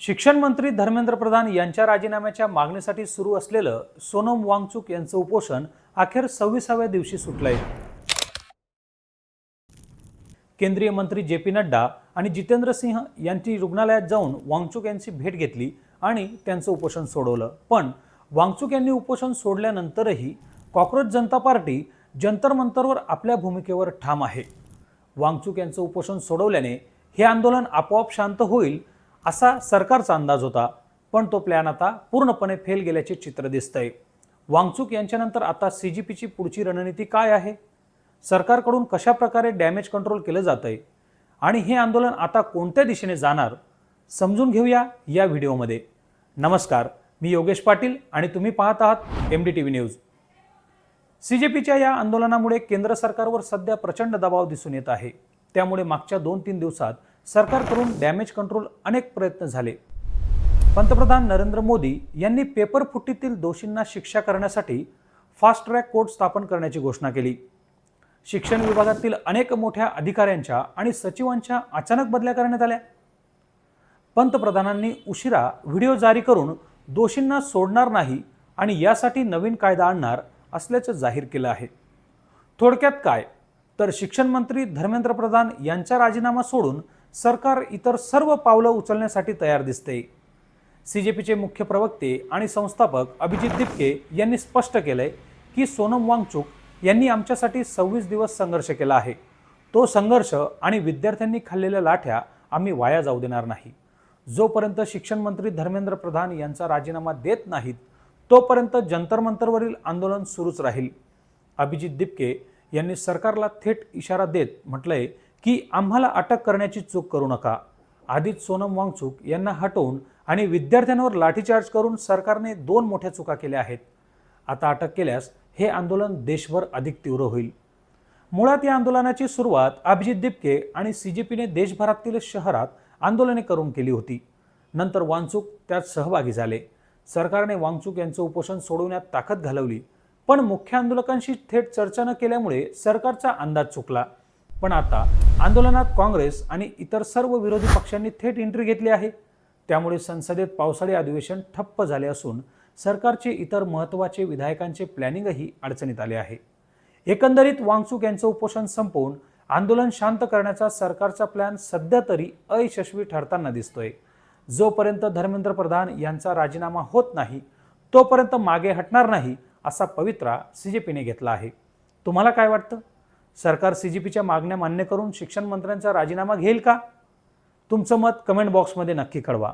शिक्षण मंत्री धर्मेंद्र प्रधान यांच्या राजीनाम्याच्या मागणीसाठी सुरू असलेलं सोनम वांगचुक यांचं उपोषण अखेर 26व्या दिवशी सुटलंय। केंद्रीय मंत्री जे पी नड्डा आणि जितेंद्र सिंह यांची रुग्णालयात जाऊन वांगचुक यांची भेट घेतली आणि त्यांचं उपोषण सोडवलं। पण वांगचुक यांनी उपोषण सोडल्यानंतरही कॉक्रोच जनता पार्टी जंतर मंतरवर आपल्या भूमिकेवर ठाम आहे। वांगचुक यांचं उपोषण सोडवल्याने हे आंदोलन आपोआप शांत होईल असा सरकारचा अंदाज होता, पण तो प्लॅन आता पूर्णपणे फेल गेल्याचे चित्र दिसतंय। वांगचुक यांच्यानंतर आता सीजीपीची पुढची रणनीती काय आहे, सरकारकडून कशा प्रकारे डॅमेज कंट्रोल केलं जातंय आणि हे आंदोलन आता कोणत्या दिशेने जाणार समजून घेऊया या व्हिडिओमध्ये। नमस्कार, मी योगेश पाटील आणि तुम्ही पाहत आहात MDTV न्यूज। सीजेपीच्या या आंदोलनामुळे केंद्र सरकारवर सध्या प्रचंड दबाव दिसून येत आहे। त्यामुळे मागच्या 2-3 दिवसात सरकारकडून डॅमेज कंट्रोल अनेक प्रयत्न झाले। पंतप्रधान नरेंद्र मोदी यांनी पेपर फुटीतील दोषींना शिक्षा करण्यासाठी फास्ट ट्रॅक कोर्ट स्थापन करण्याची घोषणा केली। शिक्षण विभागातील अनेक मोठ्या अधिकाऱ्यांच्या आणि सचिवांच्या अचानक बदल्या करण्यात आल्या। पंतप्रधानांनी उशिरा व्हिडिओ जारी करून दोषींना सोडणार नाही आणि यासाठी नवीन कायदा आणणार असल्याचं जाहीर केलं आहे। थोडक्यात काय तर शिक्षण मंत्री धर्मेंद्र प्रधान यांचा राजीनामा सोडून सरकार इतर सर्व पावलं उचलण्यासाठी तयार दिसते। सीजेपीचे मुख्य प्रवक्ते आणि संस्थापक अभिजित दिपके यांनी स्पष्ट केलंय की सोनम वांगचुक यांनी आमच्यासाठी 26 दिवस संघर्ष केला आहे। तो संघर्ष आणि विद्यार्थ्यांनी खाल्लेल्या लाठ्या आम्ही वाया जाऊ देणार नाही। जोपर्यंत शिक्षण मंत्री धर्मेंद्र प्रधान यांचा राजीनामा देत नाहीत तोपर्यंत जंतर मंतरवरील आंदोलन सुरूच राहील। अभिजित दिपके यांनी सरकारला थेट इशारा देत म्हटलंय की आम्हाला अटक करण्याची चूक करू नका। आधीच सोनम वांगचुक यांना हटवून आणि विद्यार्थ्यांवर लाठीचार्ज करून सरकारने 2 मोठ्या चुका केल्या आहेत। आता अटक केल्यास हे आंदोलन देशभर अधिक तीव्र होईल। मुळात या आंदोलनाची सुरुवात अभिजित दिपके आणि सीजेपीने देशभरातील शहरात आंदोलने करून केली होती। नंतर वांगचुक त्यात सहभागी झाले। सरकारने वांगचुक यांचं उपोषण सोडवण्यात ताकद घालवली, पण मुख्य आंदोलकांशी थेट चर्चा न केल्यामुळे सरकारचा अंदाज चुकला। पण आता आंदोलनात काँग्रेस आणि इतर सर्व विरोधी पक्षांनी थेट एंट्री घेतली आहे। त्यामुळे संसदेत पावसाळी अधिवेशन ठप्प झाले असून सरकारचे इतर महत्त्वाचे विधायकांचे प्लॅनिंगही अडचणीत आले आहे। एकंदरीत वांगचुक यांचं उपोषण संपवून आंदोलन शांत करण्याचा सरकारचा प्लॅन सध्या तरी अयशस्वी ठरताना दिसतोय। जोपर्यंत धर्मेंद्र प्रधान यांचा राजीनामा होत नाही तोपर्यंत मागे हटणार नाही असा पवित्रा सीजेपीने घेतला आहे। तुम्हाला काय वाटतं? सरकार सीजेपीच्या मागण्या मान्य करून शिक्षण मंत्र्यांचा राजीनामा घेईल का? तुमचं मत कमेंट बॉक्समध्ये नक्की कळवा।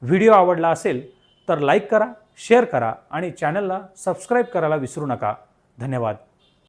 व्हिडिओ आवडला असेल तर लाईक करा, शेअर करा आणि चॅनलला सबस्क्राईब करायला विसरू नका। धन्यवाद।